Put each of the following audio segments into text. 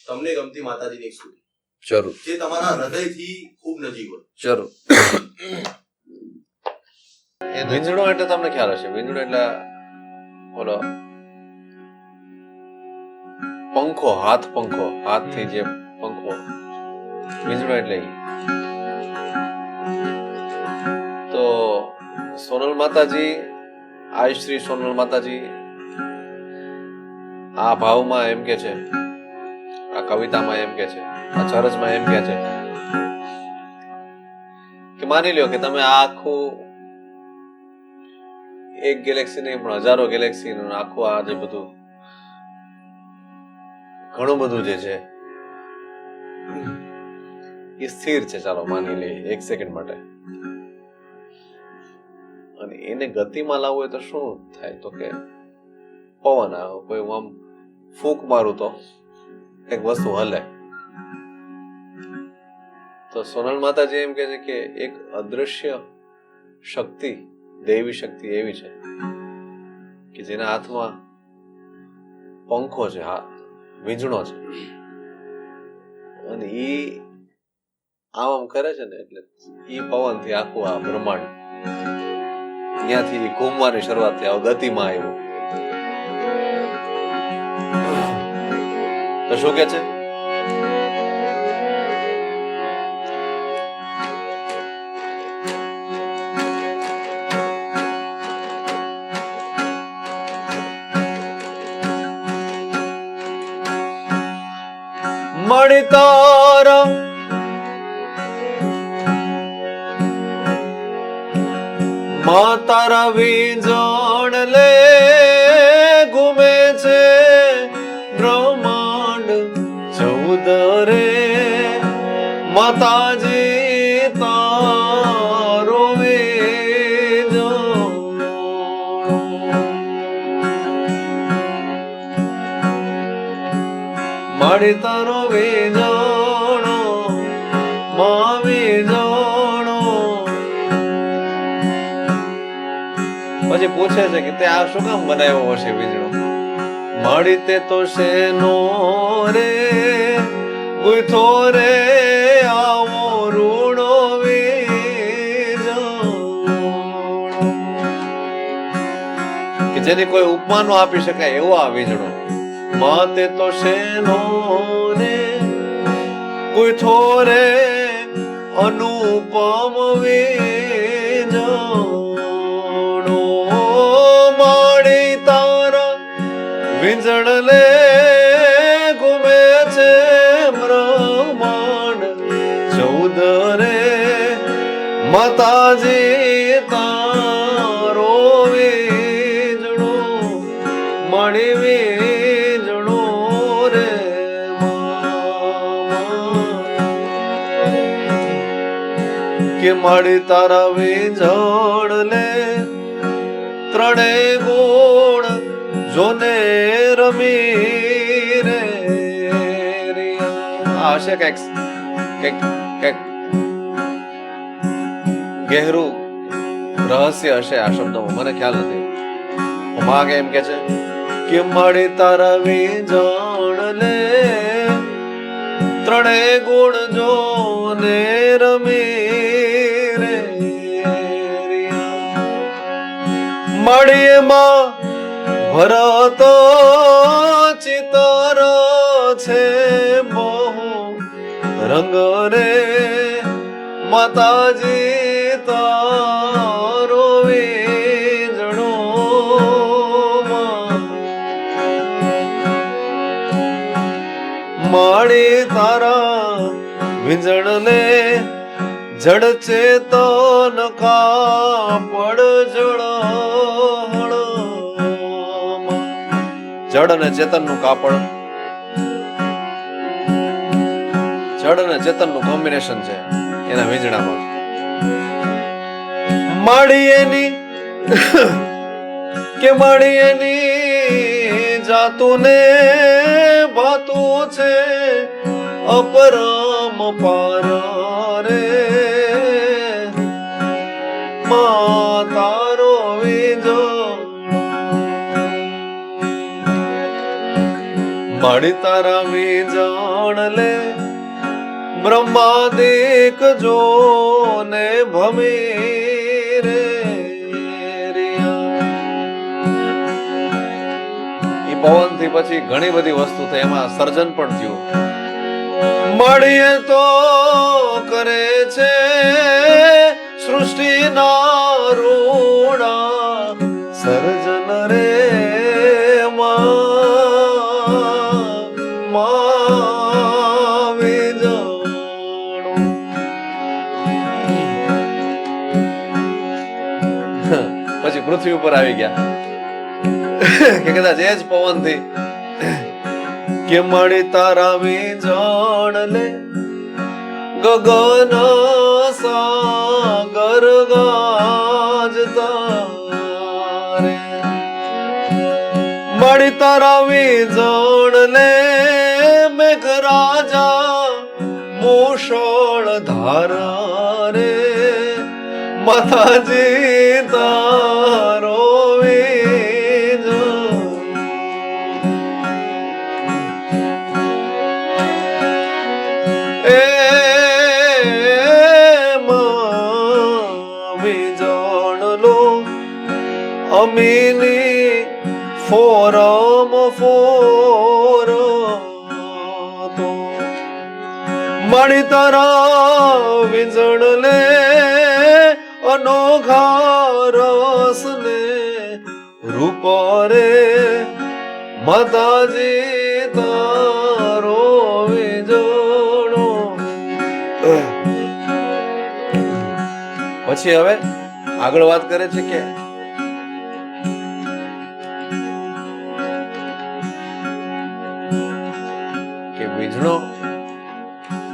તમને ગમતી માતાજીની એક સ્તુતિ જરૂર, જે તમારા હૃદયથી ખૂબ નજીક હોય. જરૂર. વીંજણો એટલે તમને ખ્યાલ હશે, વીંજણો એટલે બોલો પંખો, હાથથી જે પંખો, વીંજણો એટલે તો સોનલ માતાજી, આ શ્રી સોનલ માતાજી આ ભાવમાં એમ કે છે, આ કવિતામાં એમ કે છે, આ ચરજમાં એમ કે છે કે માની લ્યો કે તમે આખું એક ગેલેક્સી નહીં પણ હજારો ગેલેક્સી આખું આ જે બધું ઘણું બધું જે છે એ સ્થિર છે, ચાલો માની લઈએ એક સેકન્ડ માટે, અને એને ગતિમાં લાવવું હોય તો શું થાય? તો કે પવન આવે, કોઈ આમ ફૂંક મારું તો એક વસ્તુ હલે. તો સોનલ માતાજી એમ કે છે કે એક અદૃશ્ય શક્તિ, દૈવી શક્તિ એવી છે કે જેના હાથમાં પંખો છે, વીંજણો છે, અને ઈ આમ કરે છે ને એટલે ઈ પવન થી આખું આ બ્રહ્માંડ ત્યાંથી ઘૂમવાની શરૂઆત થઈ, ગતિમાં આવ્યું. તો શું કે છે? મણી તારા માં તારા વીંજણ લે ઘૂમે છે બ્રહ્માંડ 14 રે, માતાજી તારો વીંજણ. મારી તારો વીંજણો માં વીંજણો. પછી પૂછે છે કે તે આ શું કામ બનાવ્યો હશે વીંજણો? માડી તે તો શેનો રે ગુથો રે આવો રૂડો વીંજણો, કે જેની કોઈ ઉપમા નો આપી શકાય એવો આ વીંજણો. માતે તો શેનો રે ગુથો રે અનુપમ વીંજણો. માડી તારા વીંજણ લે ઘૂમે છે બ્રહ્માંડ 14 રે, માતાજી તારો વીંજણો. માડી વીંજણો રે કે માડી તારા વીંજણ લે ત્રણે ગુણ જોને રમી રે. હશે કઈક ગહેરું રહસ્ય હશે આ શબ્દોમાં, મને ખ્યાલ નથી. માગ એમ કે છે કે માડી તારા વીંજણ લે ત્રણે ગુણ જોને રમી રે. માડી એમાં ભરત ચિતર છે બહુ રંગ રે, માતાજી તારો વીંજણો. માડી તારા વીંજણ ને જડ ચેતન કાપડ જળ. જડ અને ચેતન નું કાપડ, જડ અને ચેતન નું કોમ્બિનેશન છે એના વીંજણામાં. માડી એની કે માડી એની જાતું ને ભાતું છે અપરમ પાર રે, તારો વીંજણો. માડી તારા વીજણ લે બ્રહ્માદિક જો ને ભમી રે પવન થી પછી ઘણી બધી વસ્તુ થઈ, એમાં સર્જન પણ થયું. મળીએ તો કરે છે સૃષ્ટિ ના રૂડા સર્જન રે પછી પૃથ્વી ઉપર આવી ગયા કે કદાચ એ જ પવન થી કે મળી તારા વીજણ લે ગગન સાગર ગાજતા રે મળી તારા વીજણ લે મેઘરાજા મૂષળ ધારા રે માતાજી તારો અમીની ફોરમ ફોર તો મળી તારા વીજણ લે અનોખા રસ ને રૂપ રે માતાજી તારો વીજણો. પછી હવે આગળ વાત કરે છે કે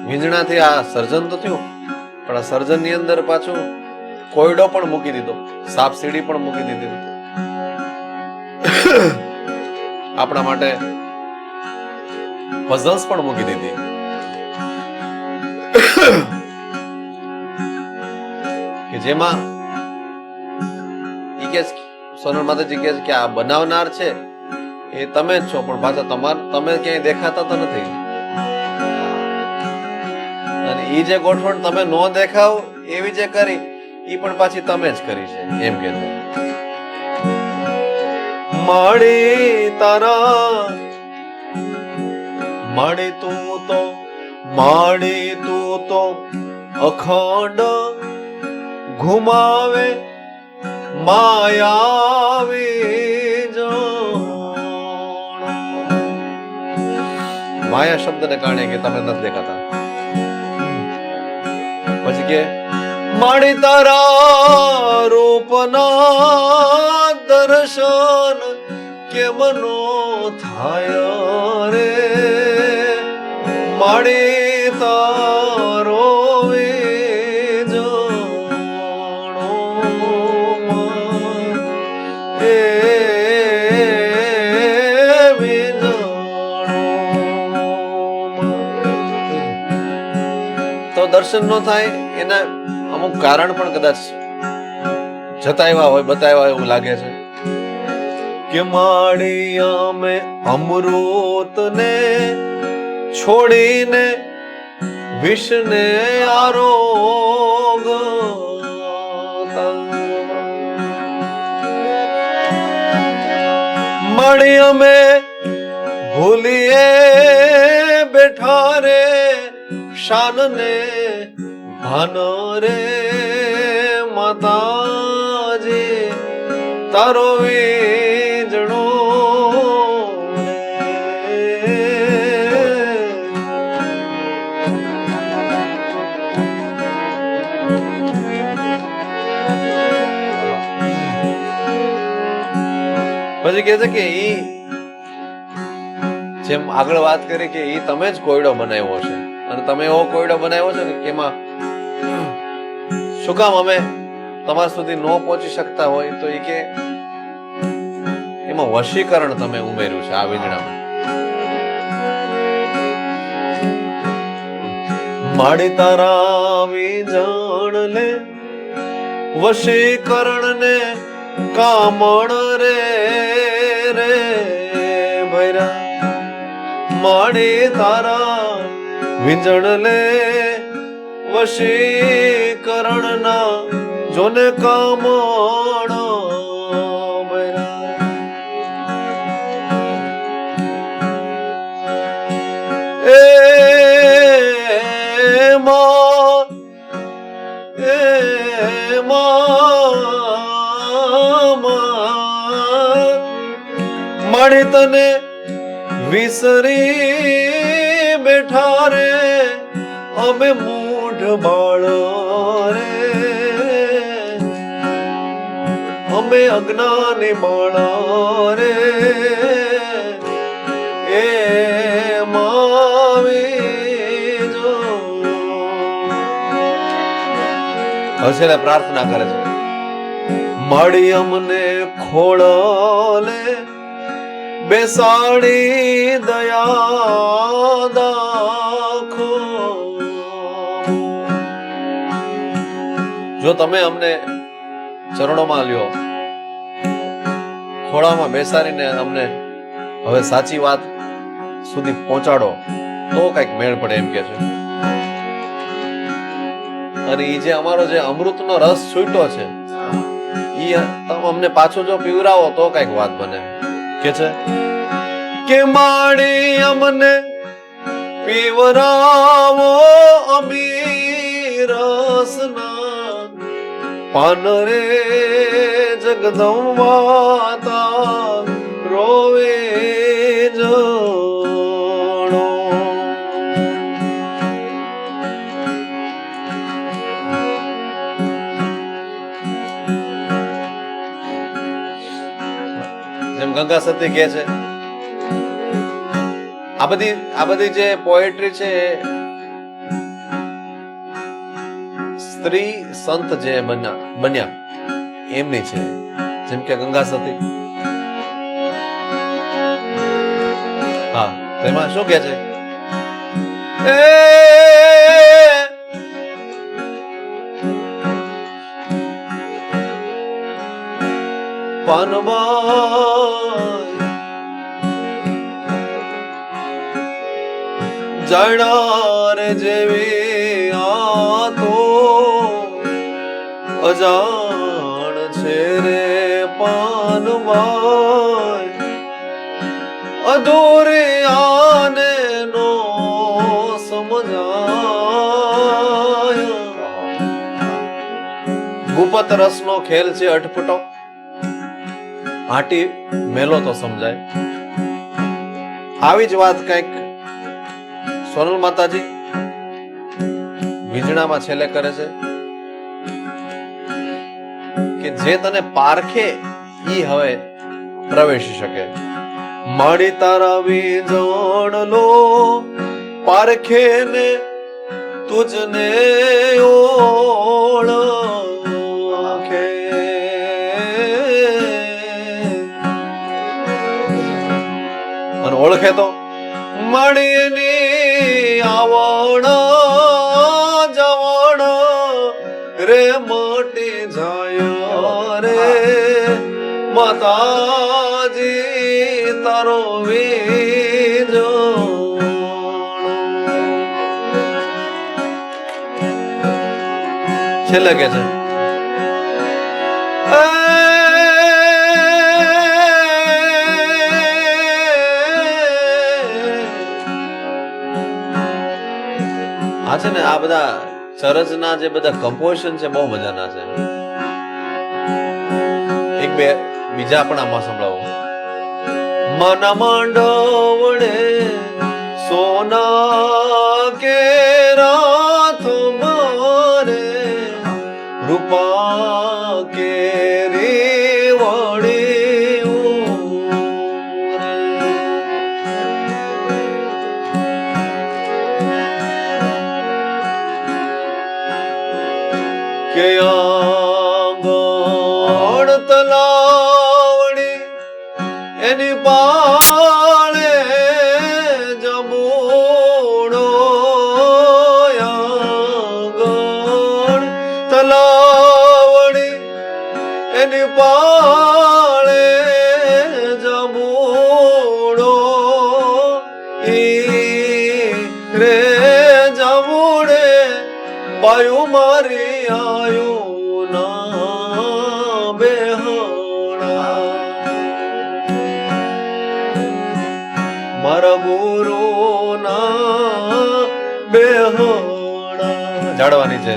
વીજણાથી આ સર્જન તો થયું, પણ આ સર્જન ની અંદર પાછું કોયડો પણ મૂકી દીધો, સાપ સીડી પણ મૂકી દીધી, આપણા માટે પઝલ્સ પણ મૂકી દીધી. કે જેમાં સોનલ માતાજી કહે છે કે આ બનાવનાર છે એ તમે જ છો, પણ પાછા તમે ક્યાંય દેખાતા તો નથી, અને એ જે ગોઠવણ તમે નો દેખાવ એવી જે કરી એ પણ પાછી તમે જ કરી છે એમ કે છે. માડી તારા માડી તું તો અખંડ ઘુમાવે માયાવી માયા શબ્દને કારણે કે તમે નથી દેખાતા. પછી કે માડી તારા રૂપના દર્શન કેમ નો થાય રે માડી તારો દર્શન નો થાય એના અમુક કારણ પણ કદાચ જતાવ્યા હોય, બતાવ્યા હોય એવું લાગે છે કે માડી અમે અમૃત ને છોડીને વિષને આરોગ માડી અમે ભૂલીએ બેઠા રે શાન ને ભાન રે માતાજી તારો વીજણો. પછી કે છે કે ઈ જેમ આગળ વાત કરી કે ઈ તમે જ કોયડો બનાવ્યો છે, અને તમે એવો કોયડો બનાવ્યો છે ને કે એમાં શું કામ અમે તમારા સુધી ન પહોંચી શકતા હોય, તો એ કે એમાં વશીકરણ તમે ઉમેર્યું છે આ વીજણામાં. માડી તારા વીજણ લે વશીકરણ ને કામણ રે રે ભૈરા માડી તારા વિંજણ લે વશીકરણ ના જોને કામણ માડી તને વિસરી બેઠા રે અમે મૂઢ બાળ રે અમે અજ્ઞાની બાળ રે એ માવી જો હશે પ્રાર્થના કરે છે માડી અમને ખોળલે બેસાડી દયા દાખો જો તમે અમને ચરણોમાં લ્યો ખોળામાં બેસાડીને અમને હવે સાચી વાત સુધી પહોંચાડો તો કઈક મેળ પડે એમ કે છે અને એ જે અમારો જે અમૃતનો રસ છૂટ્યો છે એ તમે અમને પાછો જો પીવરાવો તો કઈક વાત બને કે છે કે માડી અમને પીવરાવો અમી રસના પાન રે જગદંબાતા રોવે જણો જેમ ગંગા સતી કહે છે આ બધી જે પોએટ્રી છે સ્ત્રી સંત જે બન્યા એમની છે જેમ કે ગંગા સતી હા તેમાં શું કે છે પાનબાઈ જાણાર જેવી આ તો અજાણ છે રે પાનબાઈ અધૂરે આને નો સમજાય ગુપત રસનો ખેલ છે અટપટો આટી મેલો તો સમજાય આવી જ વાત કઈક સોનલ માતાજી વીજણામાં છેલ્લે કરે છે કે જે તને પારખે ઈ હવે પ્રવેશી શકે માડી તારા વીજણ લો પારખે ને તુજને ઓળખે અને ઓળખે તો મણીની આવણ જવણ રે મોટી જાય રે માતાજી તારો વીજ છેલ્લે કે છે આ છે ને આ બધા ચરજના જે બધા કમ્પોઝિશન છે બહુ મજાના છે એક બે બીજા પણ આમાં સંભળાવો મન માંડવડે સોના કે રાથ મારે રૂપા કે રેવડી કે આંગણ તલાવડી એની પાળે જમોડો આંગણ તલાવડી એની પાળે જમોડો એ બાયું મારી આયુ ના બેહણા મારા ગુરુ ના બેહણા જાડવાની છે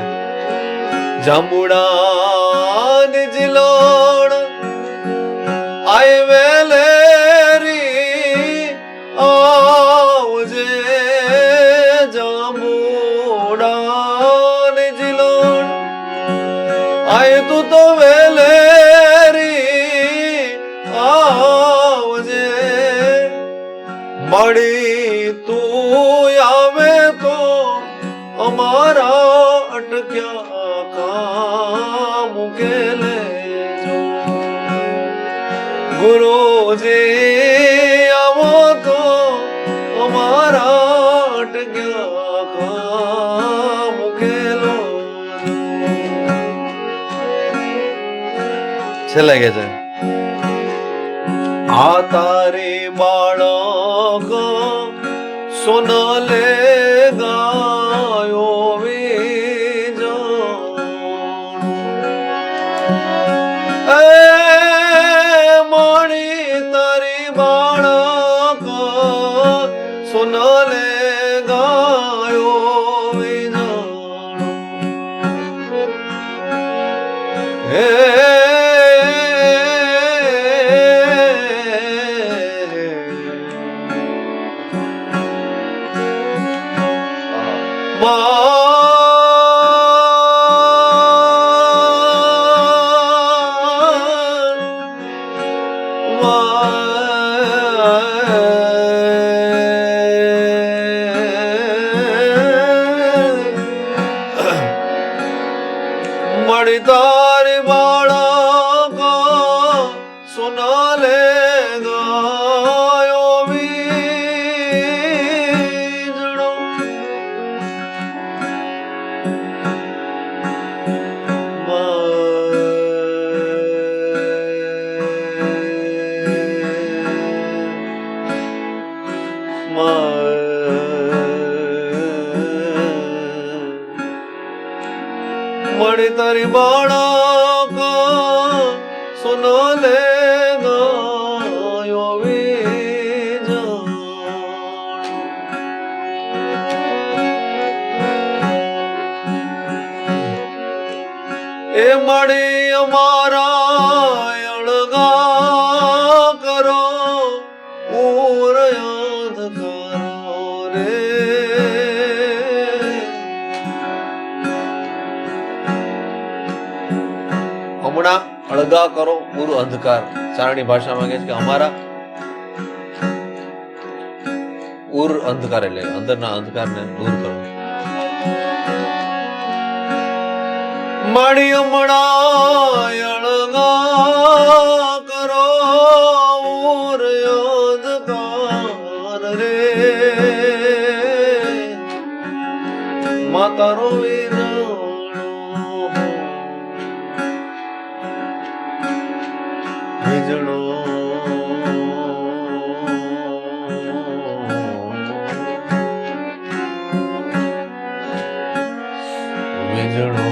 જાંબુડા નિજલોણ આય વેલેરી આવજે જાંબુડા નિજલોણ આય તું તો વેલેરી આવજે મળી તું આવે તો અમારા અટક્યા કામ ઉકેલે ગુરુજી આવો તો અમારા અટક્યા કામ ઉકેલો છેલ્લે કે છે આ તારી બાળક સોનલે ગાયો મણી તારી બાળક સોનલે ગાયો હે મળી તારી બાળક સોનાલે ગાયો વીજળો મળી તારી બાળક સોનલે ગાયો વીજળો એ મળી અમારા અળગા કરો પૂર યાદ કરો રે હમણાં અળગા કરો પૂરો અંધકાર ચારણી ભાષામાં કહે છે કે અમારા ઉર અંધકાર એટલે અંદરના અંધકારને દૂર કરો મળી હમણાં અળગા કરો ઉર અંધકાર રે માતારો વીજળો વીજળો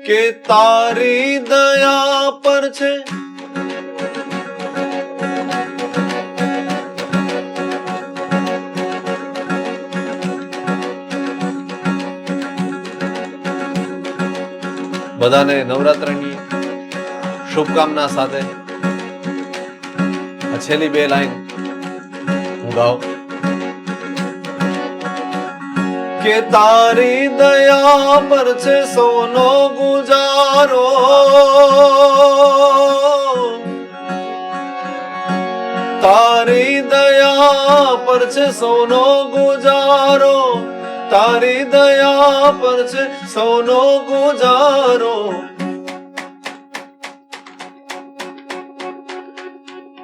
કે તારી દયા પર છે બધાને નવરાત્રની શુભકામના સાથે આ છેલ્લી બે લાઈન હું ગાઉં કે તારી દયા પર છે સૌનો ગુજારો તારી દયા પર છે સૌનો ગુજારો તારી દયા પર છે સૌનો ગુજારો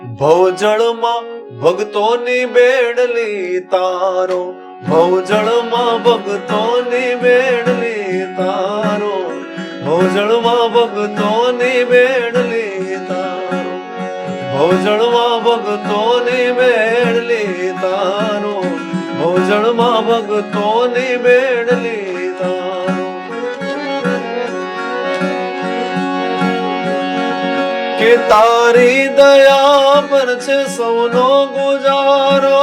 ભવજળમાં ભક્તોની બેડલી તારો, ભવજળમાં ભક્તોની બેડલી તારો, ભવજળમાં ભક્તોની બેડલી તારો, ભવજળમાં ભક્તોની બેડલી તારો, ભવજળમાં ભક્તોની બેડલી તારો. કે તારી દયા પર છે સૌનો ગુજારો,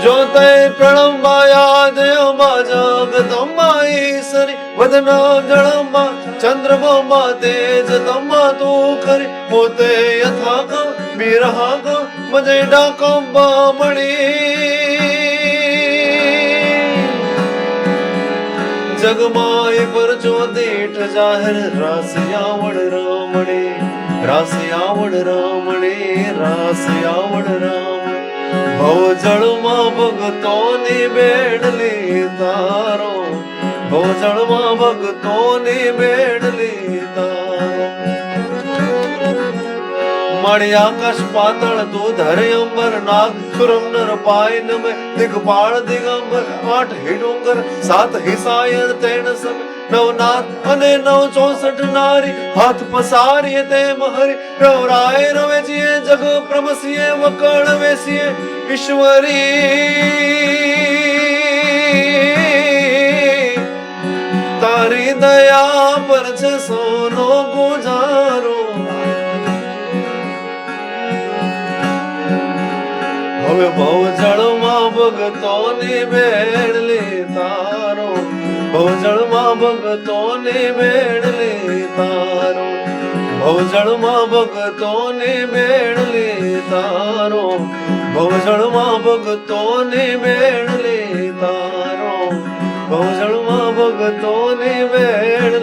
જો તે પ્રણમાયા દેવમાં જગદંબા ઈશ્વરી, વદના જળમાં ચંદ્રમા તેજ તમા તું ખરી, પોતે યથાકમ બિરહાકમ મજે ડાકમ બામણી. જગમાં એક પરચો દેઠ જાહેર, રાસયાવડ રામણી, રાસયાવડ રામણી, રાસયાવડ રામણી. ભવજળમાં ભક્તોની બેડલી તારો, ભવજળમાં ભક્તોની બેડલી તારો. મળી આકાશ પાતળ તું ધરે અંબર નાગ, સુરમ નર પાય નમે દિગપાળ દિગંબર. આઠ હી ડુંગર સાત હી સાયર તેણ સમ, નવનાથ અને 964 નારી, હાથ પસારીએ તે મહરી. રવરાય રવેજીએ જગ પ્રમસીએ, વકળ વેસીએ ઈશ્વરી. તારી દયા પર છે સોનો ગુજારો, હવે ભવજળમાં ભક્તોની બેડલી તારો, ભવજળમાં ભક્તોની બેડલી તારો, ભવજળમાં ભક્તોની બેડલી તારો, ભવજળમાં ભક્તોની બેડલી તારો, ભવજળમાં ભક્તોની બેડ